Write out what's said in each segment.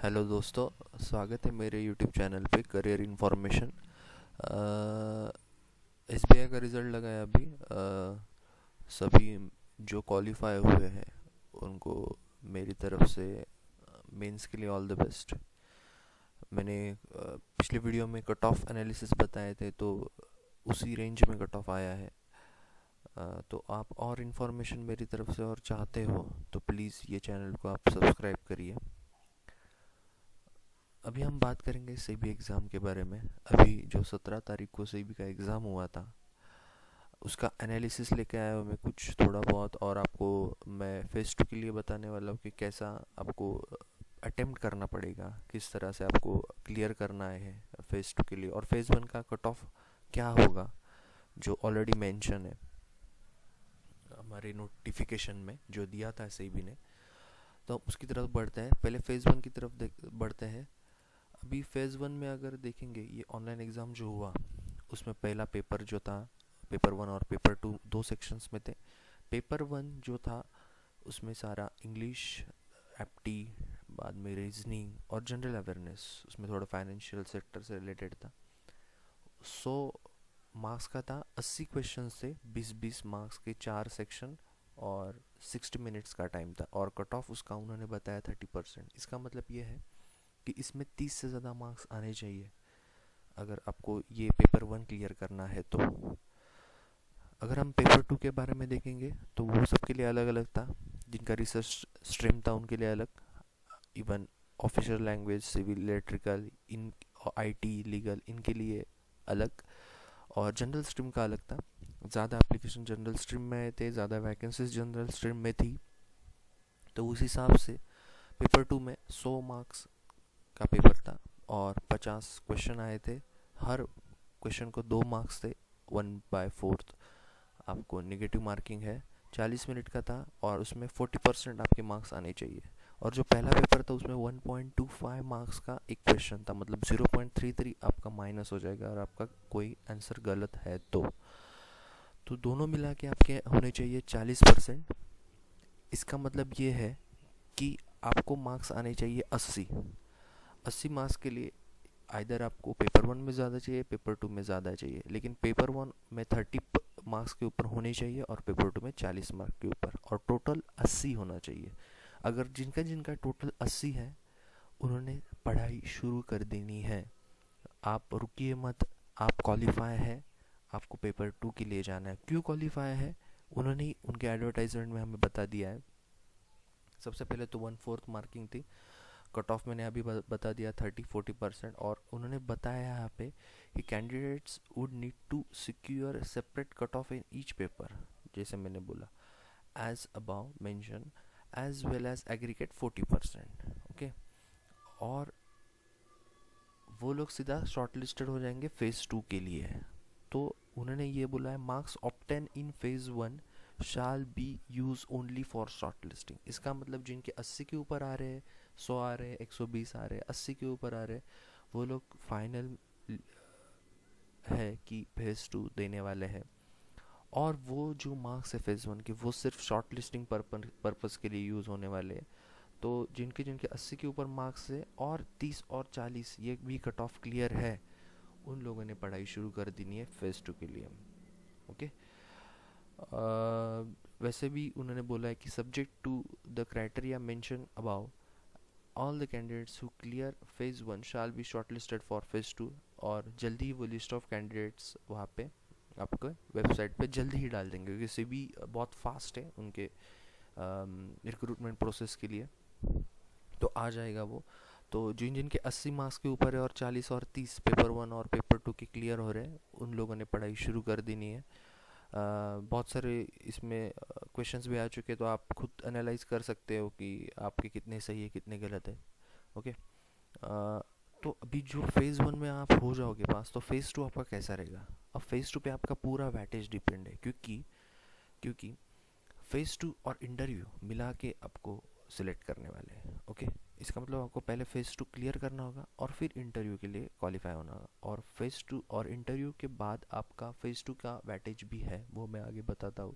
Hello दोस्तों। स्वागत है मेरे यूट्यूब चैनल पे करियर इन्फॉर्मेशन। एसबीआई का रिज़ल्ट लगा है अभी। सभी जो क्वालिफाई हुए हैं उनको मेरी तरफ से मेंस के लिए ऑल द बेस्ट। मैंने पिछले वीडियो में कट ऑफ एनालिसिस बताए थे, तो उसी रेंज में कट ऑफ आया है। तो आप और इन्फॉर्मेशन मेरी तरफ से और चाहते हो तो प्लीज़ ये चैनल को आप सब्सक्राइब करिए। अभी हम बात करेंगे सेबी एग्ज़ाम के बारे में। अभी जो 17 तारीख को सेबी का एग्ज़ाम हुआ था उसका एनालिसिस लेके आया हूँ मैं कुछ थोड़ा बहुत, और आपको मैं फेज़ 2 के लिए बताने वाला हूँ कि कैसा आपको अटेम्प्ट करना पड़ेगा, किस तरह से आपको क्लियर करना है फेज़ 2 के लिए, और फेज़ 1 का कट ऑफ क्या होगा जो ऑलरेडी मेंशन है हमारे नोटिफिकेशन में जो दिया था सेबी ने। तो हम उसकी तरफ बढ़ते हैं। पहले फेज़ 1 की तरफ बढ़ते हैं। अभी फेज़ 1 में अगर देखेंगे, ये ऑनलाइन एग्ज़ाम जो हुआ उसमें पहला पेपर जो था, पेपर 1 और पेपर 2 दो सेक्शंस में थे। पेपर 1 जो था उसमें सारा इंग्लिश, एप्टी, बाद में रीजनिंग और जनरल अवेयरनेस, उसमें थोड़ा फाइनेंशियल सेक्टर से रिलेटेड था। 100 मार्क्स का था, 80 क्वेश्चन थे, 20-20 मार्क्स के 4 सेक्शन और 60 मिनट्स का टाइम था, और कट ऑफ उसका उन्होंने बताया 30%। इसका मतलब ये है कि इसमें 30 से ज़्यादा मार्क्स आने चाहिए अगर आपको ये पेपर 1 क्लियर करना है तो। अगर हम पेपर 2 के बारे में देखेंगे तो वो सबके लिए अलग अलग था। जिनका रिसर्च स्ट्रीम था उनके लिए अलग, even official language, civil, electrical, in IT, legal, इनके लिए अलग, और जनरल स्ट्रीम का अलग था। ज़्यादा एप्लीकेशन जनरल स्ट्रीम में आए थे, ज़्यादा वैकेंसीज जनरल स्ट्रीम में थी। तो उस हिसाब से पेपर 2 में 100 मार्क्स का पेपर था और 50 क्वेश्चन आए थे। हर क्वेश्चन को 2 मार्क्स थे, 1/4 आपको नेगेटिव मार्किंग है। 40 मिनट का था और उसमें 40% आपके मार्क्स आने चाहिए। और जो पहला पेपर था उसमें 1.25 मार्क्स का एक क्वेश्चन था, मतलब 0.33 आपका माइनस हो जाएगा और आपका कोई आंसर गलत है तो दोनों मिला के आपके होने चाहिए 40%। इसका मतलब ये है कि आपको मार्क्स आने चाहिए 80 मार्क्स के लिए। आइदर आपको पेपर 1 में ज़्यादा चाहिए, पेपर 2 में ज़्यादा चाहिए, लेकिन पेपर 1 में 30 मार्क्स के ऊपर होने चाहिए और पेपर 2 में 40 मार्क्स के ऊपर, और टोटल 80 होना चाहिए। अगर जिनका जिनका टोटल 80 है उन्होंने पढ़ाई शुरू कर देनी है। आप रुकिए मत। आप क्वालिफाई है, आपको पेपर 2 के लिए जाना है। क्यों क्वालिफाई है उन्होंने ही उनके एडवर्टाइजमेंट में हमें बता दिया है। सबसे पहले तो 1/4 मार्किंग थी, कट ऑफ मैंने अभी बता दिया 30-40%। और उन्होंने बताया यहाँ पे कि candidates would need to secure separate cut off in each paper, जैसे मैंने बोला, as above mention, as well as aggregate 40%। Okay, और वो लोग सीधा शॉर्ट लिस्टेड हो जाएंगे फेज़ 2 के लिए। तो उन्होंने ये बोला है, marks obtain in phase 1 shall B use only for short listing. इसका मतलब जिनके 80 के ऊपर आ रहे हैं, 100 आ रहे हैं, 120 आ रहे हैं, 80 के ऊपर आ रहे हैं, वो लोग फाइनल है कि फेज़ 2 देने वाले हैं। और वो जो मार्क्स है फेज़ 1 के, वो सिर्फ शॉर्ट लिस्टिंग पर्पज़ के लिए यूज़ होने वाले हैं। तो जिनके जिनके 80 के ऊपर मार्क्स है और 30 और 40 ये भी कट ऑफ क्लियर है, उन लोगों ने पढ़ाई शुरू कर देनी है फेज़ 2 के लिए। ओके। वैसे भी उन्होंने बोला है कि subject to the criteria mention above, all the candidates who clear phase 1 shall be shortlisted for phase 2। और जल्दी ही वो लिस्ट ऑफ कैंडिडेट्स वहाँ पे आपको वेबसाइट पे जल्दी ही डाल देंगे, क्योंकि सीबी बहुत फास्ट है उनके रिक्रूटमेंट प्रोसेस के लिए। तो आ जाएगा वो। तो जिन जिनके 80 मार्क्स के ऊपर है और 40 और 30 पेपर 1 और पेपर 2 के क्लियर हो रहे हैं, उन लोगों ने पढ़ाई शुरू कर देनी है। बहुत सारे इसमें क्वेश्चंस भी आ चुके हैं, तो आप खुद एनालाइज कर सकते हो कि आपके कितने सही है कितने गलत है। ओके। तो अभी जो फेज़ 1 में आप हो जाओगे पास, तो फेज़ 2 आपका कैसा रहेगा। अब फेज़ 2 पे आपका पूरा वैटेज डिपेंड है, क्योंकि फेज़ 2 और इंटरव्यू मिला के आपको सिलेक्ट करने वाले हैं। ओके। इसका मतलब आपको पहले फेज़ 2 क्लियर करना होगा और फिर इंटरव्यू के लिए क्वालिफाई होना होगा, और फेज़ 2 और इंटरव्यू के बाद आपका फेज़ 2 का वेटेज भी है, वो मैं आगे बताता हूँ।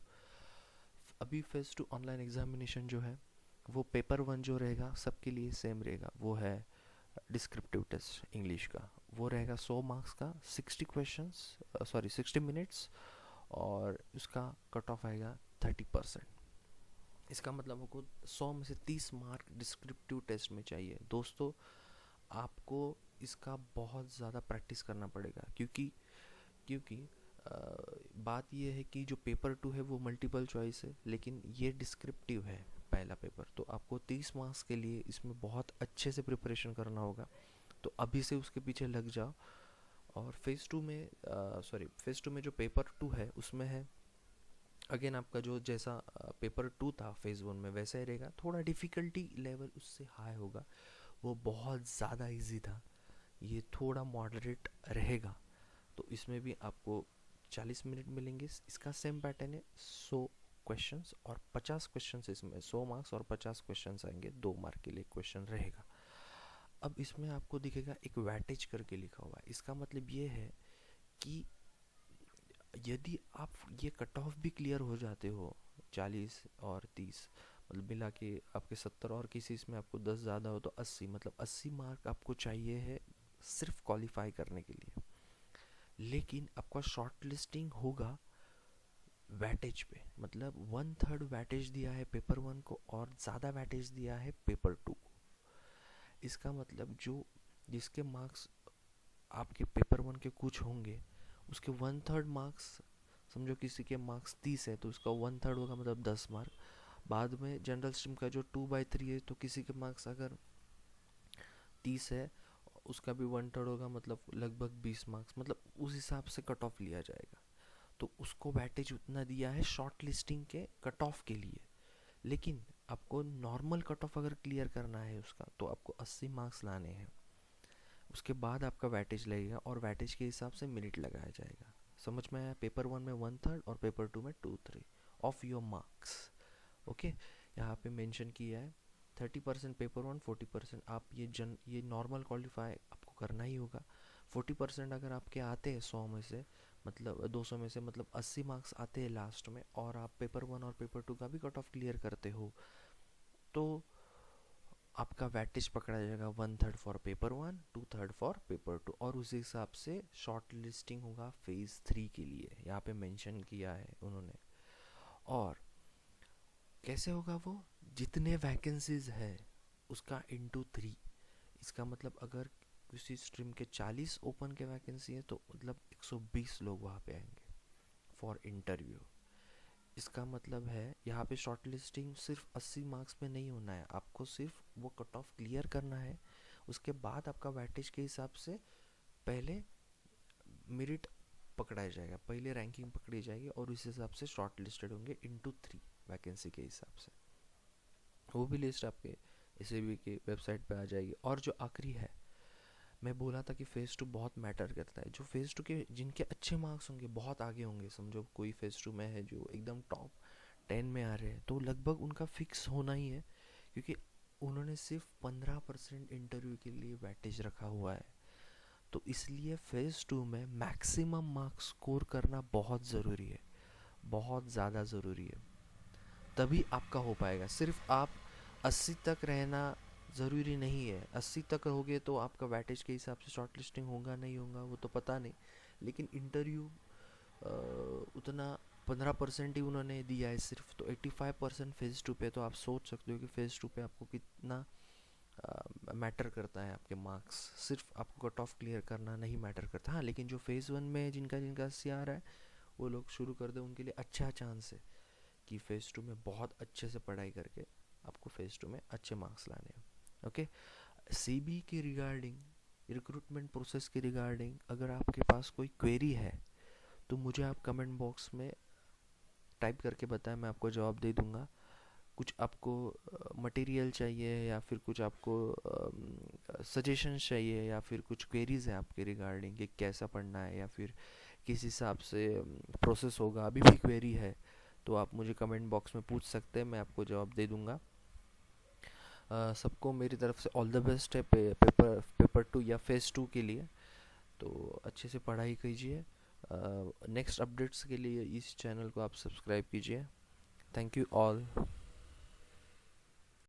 अभी फेज़ 2 ऑनलाइन एग्जामिनेशन जो है, वो पेपर 1 जो रहेगा सबके लिए सेम रहेगा, वो है डिस्क्रिप्टिव टेस्ट इंग्लिश का, वो रहेगा 100 मार्क्स का, 60 मिनट्स, और उसका कट ऑफ आएगा 30%। इसका मतलब आपको 100 में से 30 मार्क डिस्क्रिप्टिव टेस्ट में चाहिए। दोस्तों आपको इसका बहुत ज़्यादा प्रैक्टिस करना पड़ेगा, क्योंकि बात यह है कि जो पेपर 2 है वो मल्टीपल चॉइस है, लेकिन ये डिस्क्रिप्टिव है पहला पेपर। तो आपको 30 मार्क्स के लिए इसमें बहुत अच्छे से प्रिपरेशन करना होगा। तो अभी से उसके पीछे लग जाओ। और फेज़ टू में जो पेपर 2 है उसमें है अगेन आपका जो जैसा पेपर 2 था फेज़ 1 में वैसा ही रहेगा, थोड़ा डिफ़िकल्टी लेवल उससे हाई होगा। वो बहुत ज़्यादा इजी था, ये थोड़ा मॉडरेट रहेगा। तो इसमें भी आपको 40 मिनट मिलेंगे। इसका सेम पैटर्न है, 100 क्वेश्चंस और 50 क्वेश्चंस, इसमें 100 मार्क्स और 50 क्वेश्चंस आएंगे, 2 मार्क के लिए क्वेश्चन रहेगा। अब इसमें आपको दिखेगा एक वैटेज करके लिखा हुआ है। इसका मतलब ये है कि यदि आप ये कट ऑफ भी क्लियर हो जाते हो 40 और 30, मतलब मिला के आपके 70, और किसी इसमें आपको 10 ज़्यादा हो तो 80, मतलब 80 मार्क आपको चाहिए है सिर्फ क्वालिफाई करने के लिए। लेकिन आपका शॉर्ट लिस्टिंग होगा वैटेज पे, मतलब 1/3 वैटेज दिया है पेपर 1 को और ज़्यादा वैटेज दिया है पेपर 2 को। इसका मतलब जो जिसके मार्क्स आपके पेपर 1 के कुछ होंगे, उसके 1/3 मार्क्स, समझो किसी के मार्क्स 30 है तो उसका 1/3 होगा, मतलब 10 मार्क। बाद में जनरल स्ट्रीम का जो 2/3 है, तो किसी के मार्क्स अगर 30 है उसका भी 1/3 होगा, मतलब लगभग 20 मार्क्स, मतलब उस हिसाब से कट ऑफ लिया जाएगा। तो उसको वैटेज उतना दिया है शॉर्ट लिस्टिंग के कट ऑफ के लिए। लेकिन आपको नॉर्मल कट ऑफ अगर क्लियर करना है उसका, तो आपको 80 मार्क्स लाने हैं। उसके बाद आपका वैटेज लगेगा और वैटेज के हिसाब से मिनट लगाया जाएगा। समझ में आया? पेपर 1 में 1/3 और पेपर 2 में 2/3 ऑफ योर मार्क्स। ओके, यहाँ पे मेंशन किया है 30% पेपर 1, 40% आप ये नॉर्मल क्वालिफाई आपको करना ही होगा। 40% अगर आपके आते हैं 100 में से, मतलब 200 में से, मतलब 80 मार्क्स आते हैं लास्ट में, और आप पेपर 1 और पेपर 2 का भी कट ऑफ क्लियर करते हो, तो आपका वैटेज पकड़ा जाएगा 1/3 फॉर पेपर 1, 2/3 फॉर पेपर 2, और उसी हिसाब से शॉर्ट लिस्टिंग होगा फेज़ 3 के लिए, यहाँ पे मेंशन किया है उन्होंने। और कैसे होगा वो? जितने वैकेंसीज है उसका इंटू 3। इसका मतलब अगर किसी स्ट्रीम के 40 ओपन के वैकेंसी है तो मतलब 120 लोग वहाँ पे आएंगे फॉर इंटरव्यू। इसका मतलब है यहाँ पे शॉर्ट लिस्टिंग सिर्फ 80 मार्क्स में नहीं होना है, आपको सिर्फ वो कट ऑफ क्लियर करना है। उसके बाद आपका वैटेज के हिसाब से पहले मेरिट पकड़ाया जाएगा, पहले रैंकिंग पकड़ी जाएगी, और उस हिसाब से शॉर्ट लिस्टेड होंगे इंटू 3 वैकेंसी के हिसाब से। वो भी लिस्ट आपके एसएबी की वेबसाइट पे आ जाएगी। और जो आखिरी है, मैं बोला था कि फेज़ 2 बहुत मैटर करता है। जो फेज़ 2 के जिनके अच्छे मार्क्स होंगे, बहुत आगे होंगे, समझो कोई फेज़ 2 में है जो एकदम टॉप 10 में आ रहे हैं, तो लगभग उनका फिक्स होना ही है, क्योंकि उन्होंने सिर्फ 15% इंटरव्यू के लिए वैटेज रखा हुआ है। तो इसलिए फेज़ 2 में मैक्सिमम मार्क्स स्कोर करना बहुत ज़रूरी है, बहुत ज़्यादा ज़रूरी है, तभी आपका हो पाएगा। सिर्फ आप 80 तक रहना ज़रूरी नहीं है। 80 तक रहोगे तो आपका वैटेज के हिसाब से शॉर्ट लिस्टिंग होगा नहीं होगा वो तो पता नहीं, लेकिन इंटरव्यू उतना 15% ही उन्होंने दिया है सिर्फ, तो 85% फेज़ 2 पे। तो आप सोच सकते हो कि फेज़ 2 पे आपको कितना मैटर करता है आपके मार्क्स। सिर्फ आपको कट ऑफ क्लियर करना नहीं मैटर करता। हाँ, लेकिन जो फेज़ 1 में जिनका जिनका सी आ रहा है वो लोग शुरू कर दे, उनके लिए अच्छा चांस है कि फेज़ 2 में बहुत अच्छे से पढ़ाई करके आपको फेज़ 2 में अच्छे मार्क्स लाने हैं। ओके, सीबी के रिगार्डिंग, रिक्रूटमेंट प्रोसेस के रिगार्डिंग अगर आपके पास कोई क्वेरी है तो मुझे आप कमेंट बॉक्स में टाइप करके बताएं, मैं आपको जवाब दे दूंगा। कुछ आपको मटेरियल चाहिए या फिर कुछ आपको सजेशंस चाहिए या फिर कुछ क्वेरीज हैं आपके रिगार्डिंग कि कैसा पढ़ना है या फिर किस हिसाब से प्रोसेस होगा, अभी भी क्वेरी है तो आप मुझे कमेंट बॉक्स में पूछ सकते हैं, मैं आपको जवाब दे दूंगा। सबको मेरी तरफ से ऑल द बेस्ट है पेपर 2 या फेज़ 2 के लिए। तो अच्छे से पढ़ाई कीजिए। नेक्स्ट अपडेट्स के लिए इस चैनल को आप सब्सक्राइब कीजिए। Thank you all.